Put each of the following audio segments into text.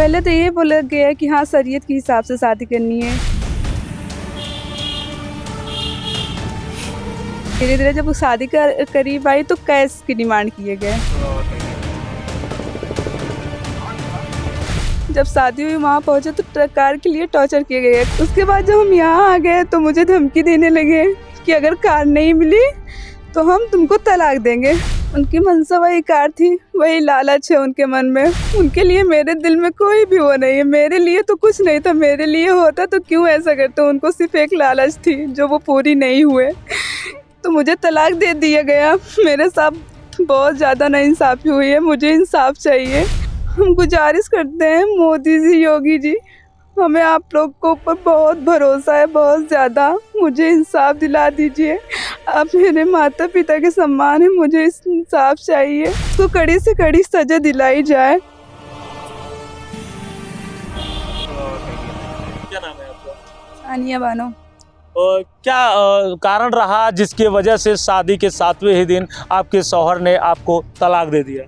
पहले तो ये बोला गया कि हाँ शरीयत के हिसाब से शादी करनी है। धीरे धीरे जब शादी का करीब आई तो कैश की डिमांड किए गए। जब शादी हुई वहाँ पहुँचे तो कार के लिए टॉर्चर किए गए। उसके बाद जब हम यहाँ आ गए तो मुझे धमकी देने लगे कि अगर कार नहीं मिली तो हम तुमको तलाक देंगे। उनकी मनसा वही कार थी, वही लालच है उनके मन में। उनके लिए मेरे दिल में कोई भी वो नहीं है। मेरे लिए तो कुछ नहीं था, मेरे लिए होता तो क्यों ऐसा करते। उनको सिर्फ एक लालच थी जो वो पूरी नहीं हुए, तो मुझे तलाक दे दिया गया। मेरे साथ बहुत ज़्यादा नाइंसाफ़ी हुई है, मुझे इंसाफ चाहिए। हम गुजारिश करते हैं मोदी जी, योगी जी, हमें आप लोग को ऊपर बहुत भरोसा है, बहुत ज़्यादा। मुझे इंसाफ दिला दीजिए। आप मेरे माता पिता के सम्मान हैं, मुझे इंसाफ चाहिए। तो कड़ी से कड़ी सज़ा दिलाई जाए। क्या नाम है आपका? सानिया बानो। क्या कारण रहा जिसकी वजह से शादी के 7वें ही दिन आपके शौहर ने आपको तलाक दे दिया?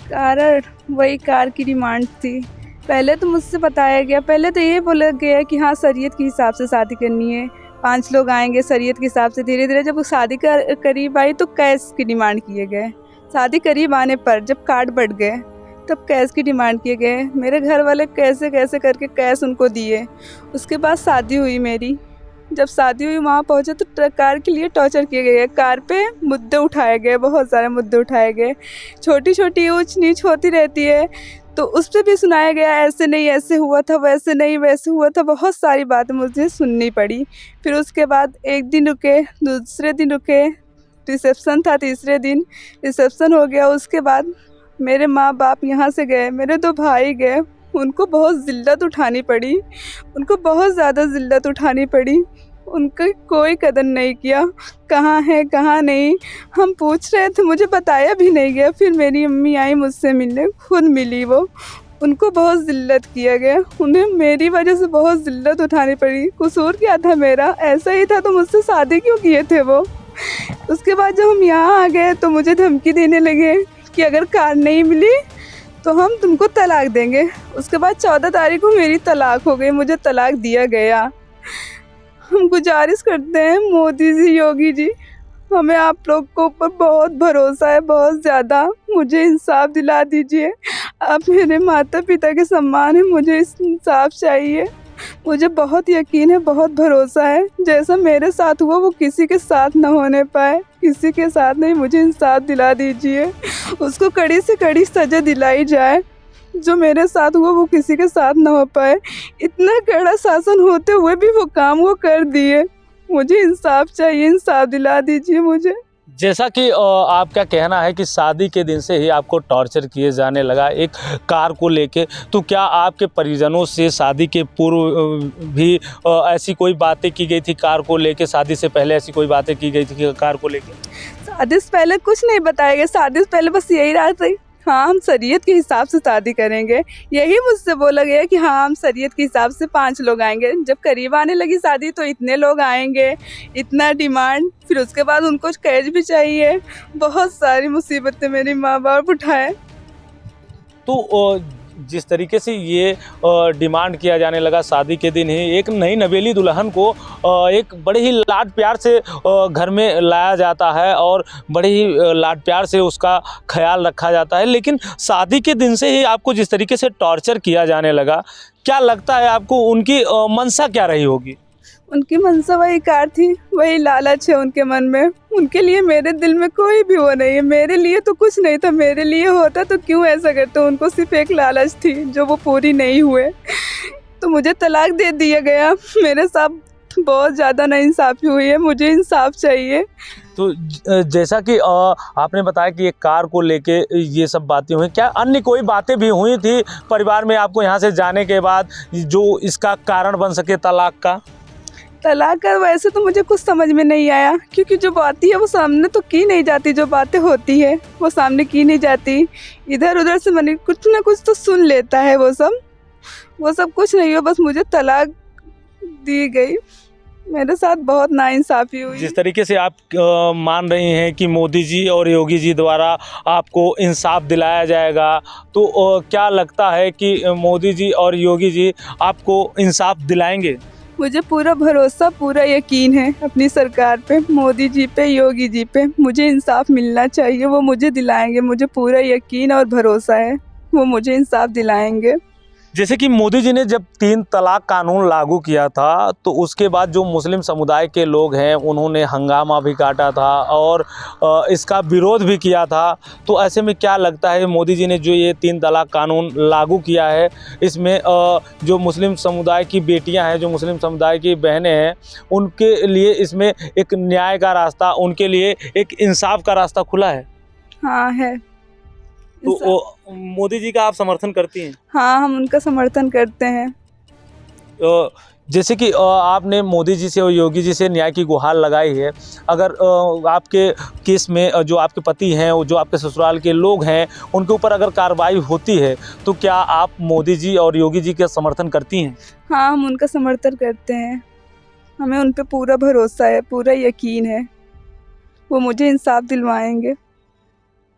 कारण वही कार की डिमांड थी। पहले तो मुझसे बताया गया, पहले तो ये बोला गया कि हाँ शरीयत के हिसाब से शादी करनी है, 5 लोग आएंगे शरीयत के हिसाब से। धीरे धीरे जब शादी का करीब आई तो कैश की डिमांड किए गए। शादी करीब आने पर जब कार्ड बढ़ गए तब कैश की डिमांड किए गए। मेरे घर वाले कैसे कैसे करके कैश उनको दिए। उसके बाद शादी हुई मेरी। जब शादी हुई वहाँ पहुँचे तो कार के लिए टॉर्चर किए गए। कार पे मुद्दे उठाए गए, बहुत सारे मुद्दे उठाए गए। छोटी छोटी ऊंच नीच होती रहती है तो उस पर भी सुनाया गया, ऐसे नहीं ऐसे हुआ था, वैसे नहीं वैसे हुआ था। बहुत सारी बातें मुझे सुननी पड़ी। फिर उसके बाद एक दिन रुके, दूसरे दिन रुके, रिसेप्शन था, तीसरे दिन रिसेप्शन हो गया। उसके बाद मेरे माँ बाप यहाँ से गए, मेरे 2 भाई गए। उनको बहुत ज़िल्लत उठानी पड़ी, उनको बहुत ज़्यादा ज़िल्लत उठानी पड़ी। उनका कोई कदर नहीं किया, कहाँ है कहाँ नहीं। हम पूछ रहे थे, मुझे बताया भी नहीं गया। फिर मेरी अम्मी आई मुझसे मिलने, खुद मिली वो। उनको बहुत ज़िल्लत किया गया, उन्हें मेरी वजह से बहुत ज़िल्लत उठानी पड़ी। कसूर क्या था मेरा? ऐसा ही था तो मुझसे शादी क्यों किए थे वो? उसके बाद जब हम यहाँ आ गए तो मुझे धमकी देने लगे कि अगर कार नहीं मिली तो हम तुमको तलाक देंगे। उसके बाद 14 तारीख को मेरी तलाक हो गई, मुझे तलाक दिया गया। हम गुजारिश करते हैं मोदी जी, योगी जी, हमें आप लोग को ऊपर बहुत भरोसा है, बहुत ज़्यादा। मुझे इंसाफ दिला दीजिए। आप मेरे माता पिता के सम्मान हैं, मुझे इंसाफ चाहिए। मुझे बहुत यकीन है, बहुत भरोसा है, जैसा मेरे साथ हुआ वो किसी के साथ ना होने पाए, किसी के साथ नहीं। मुझे इंसाफ दिला दीजिए। उसको कड़ी से कड़ी सज़ा दिलाई जाए। जो मेरे साथ हुआ वो किसी के साथ ना हो पाए। इतना कड़ा शासन होते हुए भी वो काम वो कर दिए। मुझे इंसाफ चाहिए, इंसाफ दिला दीजिए मुझे। जैसा कि आपका कहना है कि शादी के दिन से ही आपको टॉर्चर किए जाने लगा एक कार को लेके, तो क्या आपके परिजनों से शादी के पूर्व भी ऐसी कोई बातें की गई थी कार को लेके? शादी से पहले ऐसी कोई बातें की गई थी कार को लेके? शादी से पहले कुछ नहीं बताया गया। शादी से पहले बस यही रहा था, हाँ हम शरीयत के हिसाब से शादी करेंगे। यही मुझसे बोला गया कि हाँ हम शरीयत के हिसाब से 5 लोग आएंगे। जब करीब आने लगी शादी तो इतने लोग आएंगे, इतना डिमांड। फिर उसके बाद उनको कैश भी चाहिए। बहुत सारी मुसीबतें मेरी माँ बाप उठाए। तो जिस तरीके से ये डिमांड किया जाने लगा शादी के दिन ही, एक नई नवेली दुल्हन को एक बड़े ही लाड प्यार से घर में लाया जाता है और बड़े ही लाड प्यार से उसका ख्याल रखा जाता है, लेकिन शादी के दिन से ही आपको जिस तरीके से टॉर्चर किया जाने लगा, क्या लगता है आपको उनकी मंशा क्या रही होगी? उनकी मनसा वही कार थी, वही लालच है उनके मन में। उनके लिए मेरे दिल में कोई भी वो नहीं है। मेरे लिए तो कुछ नहीं था, मेरे लिए होता तो क्यों ऐसा करते। उनको सिर्फ एक लालच थी जो वो पूरी नहीं हुए, तो मुझे तलाक दे दिया गया। मेरे साथ बहुत ज़्यादा नाइंसाफ़ी हुई है, मुझे इंसाफ चाहिए। तो जैसा कि आपने बताया कि एक कार को लेके ये सब बातें हुई, क्या अन्य कोई बातें भी हुई थी परिवार में आपको यहाँ से जाने के बाद जो इसका कारण बन सके तलाक का? तलाक का वैसे तो मुझे कुछ समझ में नहीं आया, क्योंकि जो बातें है वो सामने तो की नहीं जाती। जो बातें होती है वो सामने की नहीं जाती। इधर उधर से मैंने कुछ ना कुछ तो सुन लेता है। वो सब कुछ नहीं हुआ, बस मुझे तलाक दी गई। मेरे साथ बहुत नाइंसाफ़ी हुई। जिस तरीके से आप मान रही हैं कि मोदी जी और योगी जी द्वारा आपको इंसाफ दिलाया जाएगा, तो क्या लगता है कि मोदी जी और योगी जी आपको इंसाफ दिलाएंगे? मुझे पूरा भरोसा, पूरा यकीन है अपनी सरकार पे, मोदी जी पे, योगी जी पे। मुझे इंसाफ मिलना चाहिए, वो मुझे दिलाएंगे। मुझे पूरा यकीन और भरोसा है, वो मुझे इंसाफ दिलाएंगे। जैसे कि मोदी जी ने जब 3 तलाक कानून लागू किया था, तो उसके बाद जो मुस्लिम समुदाय के लोग हैं उन्होंने हंगामा भी काटा था और इसका विरोध भी किया था। तो ऐसे में क्या लगता है मोदी जी ने जो ये 3 तलाक कानून लागू किया है, इसमें जो मुस्लिम समुदाय की बेटियां हैं, जो मुस्लिम समुदाय की बहनें हैं, उनके लिए इसमें एक न्याय का रास्ता, उनके लिए एक इंसाफ का रास्ता खुला है? हाँ, है। तो मोदी जी का आप समर्थन करती हैं? हाँ, हम उनका समर्थन करते हैं। जैसे कि आपने मोदी जी से और योगी जी से न्याय की गुहार लगाई है, अगर आपके केस में जो आपके पति हैं, वो जो आपके ससुराल के लोग हैं, उनके ऊपर अगर कार्रवाई होती है, तो क्या आप मोदी जी और योगी जी का समर्थन करती हैं? हाँ, हम उनका समर्थन करते हैं। हमें उन पे पूरा भरोसा है, पूरा यकीन है। वो मुझे इंसाफ दिलवाएंगे।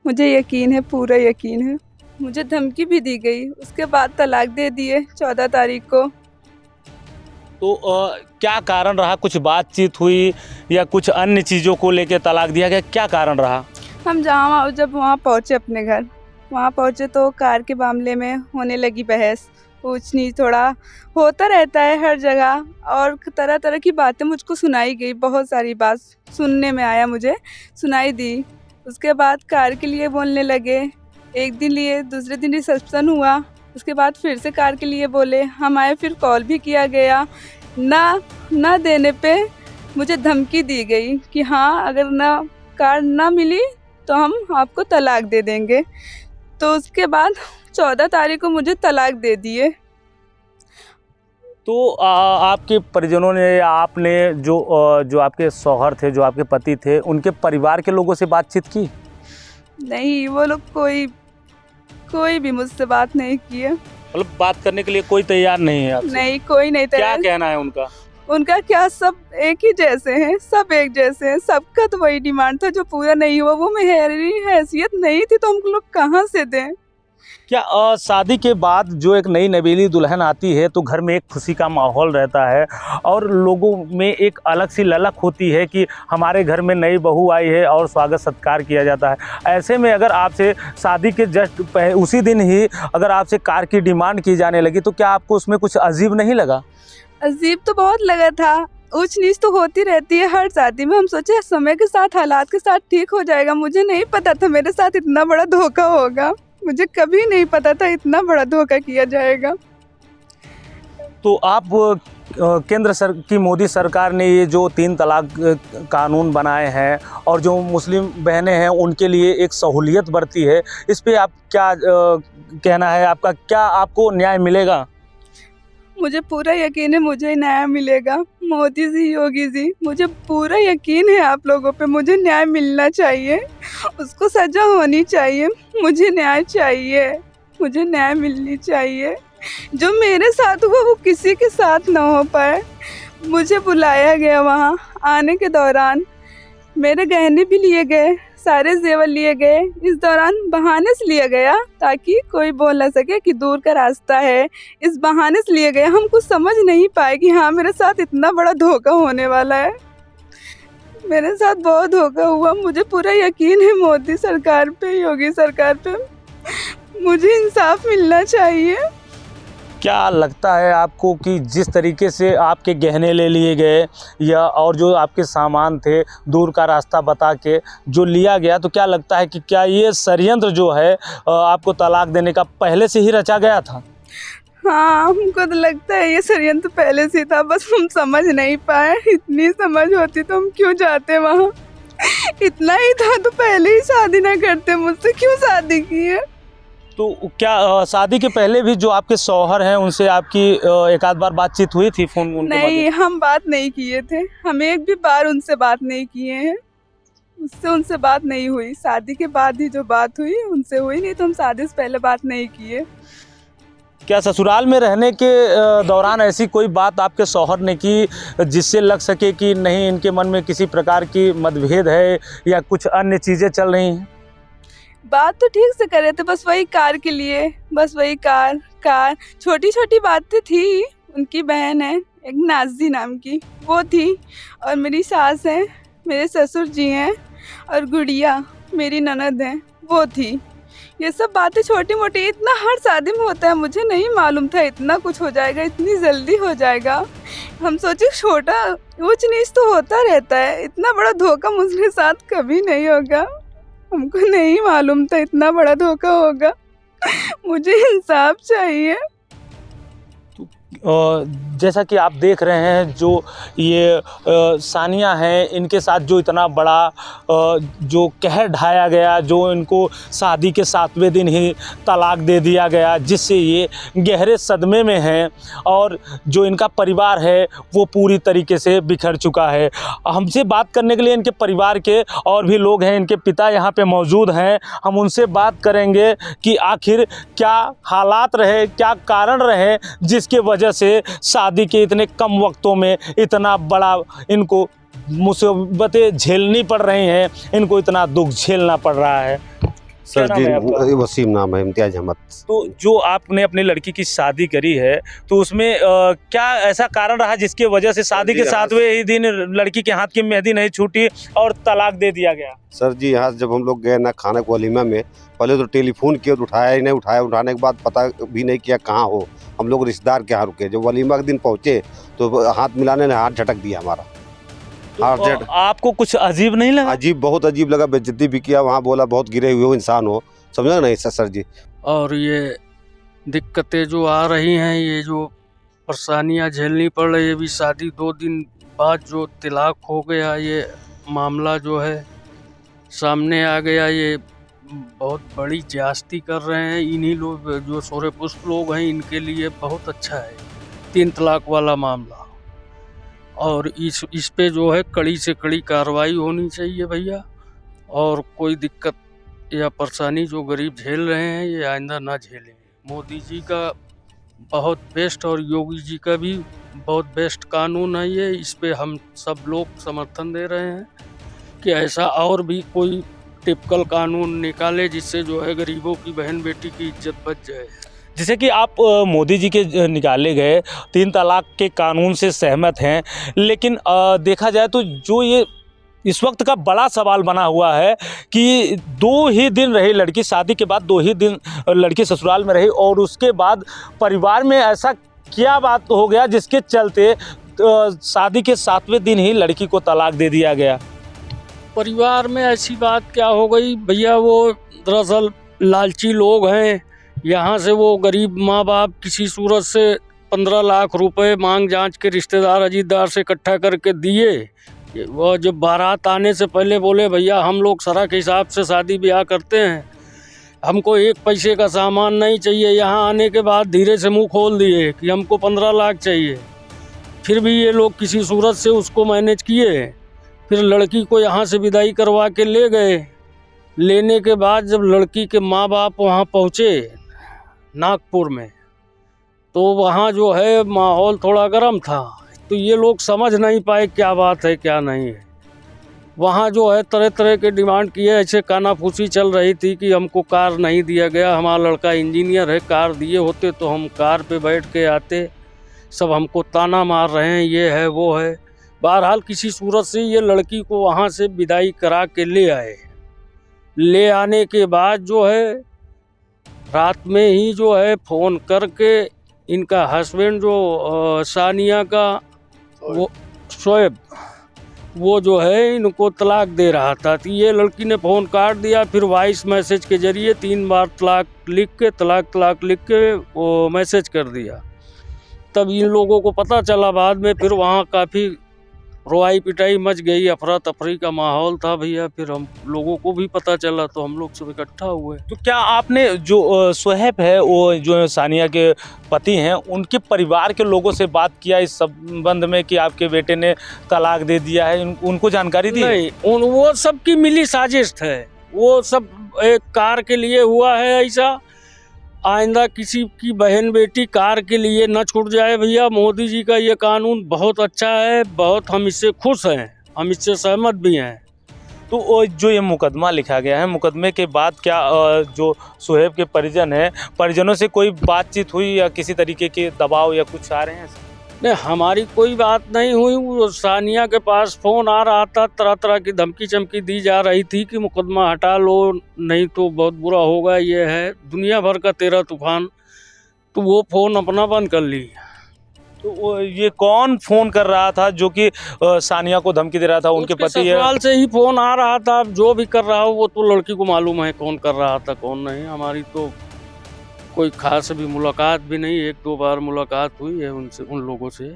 मुझे यकीन है, पूरा यकीन है। मुझे धमकी भी दी गई, उसके बाद तलाक दे दिए 14 तारीख को। तो क्या कारण रहा? कुछ बातचीत हुई या कुछ अन्य चीज़ों को लेके तलाक दिया गया, क्या कारण रहा? हम जब वहाँ पहुँचे अपने घर, वहाँ पहुँचे तो कार के मामले में होने लगी बहस, ऊंच नीच थोड़ा होता रहता है हर जगह, और तरह तरह की बातें मुझको सुनाई गई। बहुत सारी बात सुनने में आया, मुझे सुनाई दी। उसके बाद कार के लिए बोलने लगे। एक दिन लिए, दूसरे दिन रिसेप्शन हुआ, उसके बाद फिर से कार के लिए बोले। हम आए, फिर कॉल भी किया गया। ना देने पे मुझे धमकी दी गई कि हाँ, अगर ना कार ना मिली तो हम आपको तलाक दे देंगे। तो उसके बाद 14 तारीख को मुझे तलाक दे दिए। तो आपके परिजनों ने या आपने जो आपके शौहर थे, जो आपके पति थे, उनके परिवार के लोगों से बातचीत की? नहीं, वो लोग कोई भी मुझसे बात नहीं किए। मतलब बात करने के लिए कोई तैयार नहीं है आपसे? नहीं, कोई नहीं क्या तैयार। कहना है उनका? उनका क्या, सब एक ही जैसे हैं, सब एक जैसे हैं। सबका तो वही डिमांड था जो पूरा नहीं हुआ। वो मेरी हैसियत नहीं थी तो हम लोग कहाँ से दें? क्या शादी के बाद जो एक नई नवेली दुल्हन आती है, तो घर में एक खुशी का माहौल रहता है और लोगों में एक अलग सी ललक होती है कि हमारे घर में नई बहू आई है और स्वागत सत्कार किया जाता है। ऐसे में अगर आपसे शादी के जस्ट उसी दिन ही अगर आपसे कार की डिमांड की जाने लगी, तो क्या आपको उसमें कुछ अजीब नहीं लगा? अजीब तो बहुत लगा था। ऊंच नीच तो होती रहती है हर शादी में। हम सोचे समय के साथ, हालात के साथ ठीक हो जाएगा। मुझे नहीं पता था मेरे साथ इतना बड़ा धोखा होगा। मुझे कभी नहीं पता था इतना बड़ा धोखा किया जाएगा। तो आप केंद्र की मोदी सरकार ने ये जो 3 तलाक कानून बनाए हैं और जो मुस्लिम बहनें हैं उनके लिए एक सहूलियत बरती है, इस पे आप क्या कहना है आपका? क्या आपको न्याय मिलेगा? मुझे पूरा यकीन है मुझे न्याय मिलेगा। मोदी जी, योगी जी, मुझे पूरा यकीन है आप लोगों पे। मुझे न्याय मिलना चाहिए, उसको सज़ा होनी चाहिए। मुझे न्याय चाहिए, मुझे न्याय मिलनी चाहिए। जो मेरे साथ हुआ वो किसी के साथ ना हो पाए। मुझे बुलाया गया, वहाँ आने के दौरान मेरे गहने भी लिए गए, सारे जेवर लिए गए। इस दौरान बहाने से लिया गया ताकि कोई बोल ना सके कि दूर का रास्ता है। इस बहाने से लिए गए। हम कुछ समझ नहीं पाए कि हाँ, मेरे साथ इतना बड़ा धोखा होने वाला है। मेरे साथ बहुत धोखा हुआ। मुझे पूरा यकीन है मोदी सरकार पे, योगी सरकार पे। मुझे इंसाफ मिलना चाहिए। क्या लगता है आपको कि जिस तरीके से आपके गहने ले लिए गए या और जो आपके सामान थे, दूर का रास्ता बता के जो लिया गया, तो क्या लगता है कि क्या ये षड्यंत्र जो है आपको तलाक देने का पहले से ही रचा गया था? हाँ, हमको तो लगता है ये षड्यंत्र पहले से था, बस हम समझ नहीं पाए। इतनी समझ होती तो हम क्यों जाते वहाँ। इतना ही था तो पहले ही शादी ना करते। मुझसे क्यों शादी की है? तो क्या शादी के पहले भी जो आपके शौहर हैं उनसे आपकी एक आध बार बातचीत हुई थी फ़ोन उनके नहीं, माध्यम? हम बात नहीं किए थे। हम एक भी बार उनसे बात नहीं किए हैं। उनसे बात नहीं हुई। शादी के बाद ही जो बात हुई उनसे हुई, नहीं तो हम शादी से पहले बात नहीं किए। क्या ससुराल में रहने के दौरान ऐसी कोई बात आपके शौहर ने की जिससे लग सके कि नहीं इनके मन में किसी प्रकार की मतभेद है या कुछ अन्य चीज़ें चल रही हैं? बात तो ठीक से कर रहे थे, बस वही कार के लिए, बस वही कार कार छोटी छोटी बातें थी। उनकी बहन है एक नाज़ी नाम की, वो थी, और मेरी सास है, मेरे ससुर जी हैं, और गुड़िया मेरी ननद है, वो थी। ये सब बातें छोटी मोटी, इतना हर शादी में होता है, मुझे नहीं मालूम था इतना कुछ हो जाएगा, इतनी जल्दी हो जाएगा। हम सोचे छोटा ऊंच नीच तो होता रहता है, इतना बड़ा धोखा मुझके साथ कभी नहीं होगा। हमको नहीं मालूम था इतना बड़ा धोखा होगा। मुझे इंसाफ चाहिए। जैसा कि आप देख रहे हैं जो ये सानिया हैं, इनके साथ जो इतना बड़ा जो कहर ढाया गया, जो इनको शादी के 7वें दिन ही तलाक दे दिया गया, जिससे ये गहरे सदमे में हैं और जो इनका परिवार है वो पूरी तरीके से बिखर चुका है। हमसे बात करने के लिए इनके परिवार के और भी लोग हैं, इनके पिता यहाँ पे मौजूद हैं। हम उनसे बात करेंगे कि आखिर क्या हालात रहे, क्या कारण रहे जिसके वजह से शादी के इतने कम वक्तों में इतना बड़ा इनको मुसीबतें झेलनी पड़ रही हैं, इनको इतना दुख झेलना पड़ रहा है। सर जी वसीम नाम है, इम्तियाज अहमद। तो जो आपने अपनी लड़की की शादी करी है तो उसमें क्या ऐसा कारण रहा जिसके वजह से शादी के 7वें ही दिन लड़की के हाथ की मेहंदी नहीं छूटी और तलाक दे दिया गया? सर जी यहाँ जब हम लोग गए ना खाने को वलीमा में, पहले तो टेलीफोन किया तो उठाया ही नहीं, उठाने के बाद पता भी नहीं किया कहाँ हो। हम लोग रिश्तेदार के यहाँ रुके, जब वलीमा के दिन पहुँचे तो हाथ मिलाने ने हाथ झटक दिया हमारा। तो आपको कुछ अजीब नहीं लगा? अजीब, बहुत अजीब लगा। बेइज्जती भी किया वहाँ, बोला बहुत गिरे हुए हो इंसान हो, समझा नहीं सर जी। और ये दिक्कतें जो आ रही हैं, ये जो परेशानियां झेलनी पड़ रही है, अभी शादी 2 दिन बाद जो तलाक हो गया, ये मामला जो है सामने आ गया, ये बहुत बड़ी ज्यादती कर रहे हैं। इन्हीं लोग जो सोरे पुष्प लोग हैं, इनके लिए बहुत अच्छा है 3 तलाक वाला मामला। और इस पे जो है कड़ी से कड़ी कार्रवाई होनी चाहिए भैया। और कोई दिक्कत या परेशानी जो गरीब झेल रहे हैं ये आइंदा ना झेलें। मोदी जी का बहुत बेस्ट और योगी जी का भी बहुत बेस्ट कानून है ये, इस पे हम सब लोग समर्थन दे रहे हैं कि ऐसा और भी कोई टिपिकल कानून निकाले जिससे जो है गरीबों की बहन बेटी की इज्जत बच जाए। जैसे कि आप मोदी जी के निकाले गए 3 तलाक के कानून से सहमत हैं, लेकिन देखा जाए तो जो ये इस वक्त का बड़ा सवाल बना हुआ है कि 2 ही दिन रही लड़की, शादी के बाद 2 ही दिन लड़की ससुराल में रही और उसके बाद परिवार में ऐसा क्या बात हो गया जिसके चलते शादी के 7वें दिन ही लड़की को तलाक दे दिया गया? परिवार में ऐसी बात क्या हो गई भैया, वो दरअसल लालची लोग हैं। यहाँ से वो गरीब माँ बाप किसी सूरत से 15 लाख रुपए मांग जांच के रिश्तेदार अजीतदार से इकट्ठा करके दिए। वो जब बारात आने से पहले बोले भैया हम लोग सरा के हिसाब से शादी ब्याह करते हैं, हमको 1 पैसे का सामान नहीं चाहिए। यहाँ आने के बाद धीरे से मुंह खोल दिए कि हमको 15 लाख चाहिए। फिर भी ये लोग किसी सूरत से उसको मैनेज किए। फिर लड़की को यहाँ से विदाई करवा के ले गए। लेने के बाद जब लड़की के माँ बाप वहाँ पहुँचे नागपुर में, तो वहाँ जो है माहौल थोड़ा गर्म था। तो ये लोग समझ नहीं पाए क्या बात है क्या नहीं है। वहाँ जो है तरह तरह के डिमांड किए, ऐसे कानाफूसी चल रही थी कि हमको कार नहीं दिया गया, हमारा लड़का इंजीनियर है, कार दिए होते तो हम कार पे बैठ के आते। सब हमको ताना मार रहे हैं, ये है वो है। बहरहाल किसी सूरत से ये लड़की को वहाँ से विदाई करा के ले आए। ले आने के बाद जो है रात में ही जो है फ़ोन करके इनका हस्बैंड जो सानिया का वो शोएब, वो जो है इनको तलाक दे रहा था। तो ये लड़की ने फ़ोन काट दिया। फिर वॉइस मैसेज के ज़रिए 3 बार तलाक लिख के वो मैसेज कर दिया। तब इन लोगों को पता चला बाद में, फिर वहाँ काफ़ी रोआई पिटाई मच गई, अफरा तफरी का माहौल था भैया। फिर हम लोगों को भी पता चला तो हम लोग सब इकट्ठा हुए। तो क्या आपने जो शोएब है, वो जो सानिया के पति हैं, उनके परिवार के लोगों से बात किया इस संबंध में कि आपके बेटे ने तलाक दे दिया है? उनको जानकारी दी? नहीं, वो सब की मिली साजिश है। वो सब एक कार के लिए हुआ है ऐसा। आइंदा किसी की बहन बेटी कार के लिए न छूट जाए भैया। मोदी जी का ये कानून बहुत अच्छा है, बहुत हम इससे खुश हैं, हम इससे सहमत भी हैं। तो जो ये मुकदमा लिखा गया है, मुकदमे के बाद क्या जो सुहेब के परिजन हैं, परिजनों से कोई बातचीत हुई या किसी तरीके के दबाव या कुछ आ रहे हैं? नहीं, हमारी कोई बात नहीं हुई। वो सानिया के पास फ़ोन आ रहा था, तरह तरह की धमकी चमकी दी जा रही थी कि मुकदमा हटा लो, नहीं तो बहुत बुरा होगा। ये है दुनिया भर का 13 तूफान, तो वो फ़ोन अपना बंद कर ली। तो ये कौन फ़ोन कर रहा था जो कि सानिया को धमकी दे रहा था? उनके उसके पति है? ससुराल से ही फ़ोन आ रहा था। अब जो भी कर रहा हो वो तो लड़की को मालूम है कौन कर रहा था कौन नहीं। हमारी तो कोई खास भी मुलाकात भी नहीं, 1-2 बार मुलाकात हुई है उनसे, उन लोगों से।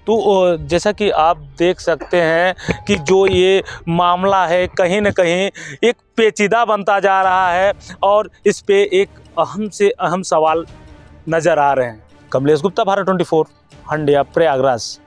तो जैसा कि आप देख सकते हैं कि जो ये मामला है कहीं न कहीं एक पेचीदा बनता जा रहा है और इस पे एक अहम से अहम सवाल नज़र आ रहे हैं। कमलेश गुप्ता, भारत 24, हंडिया, प्रयागराज।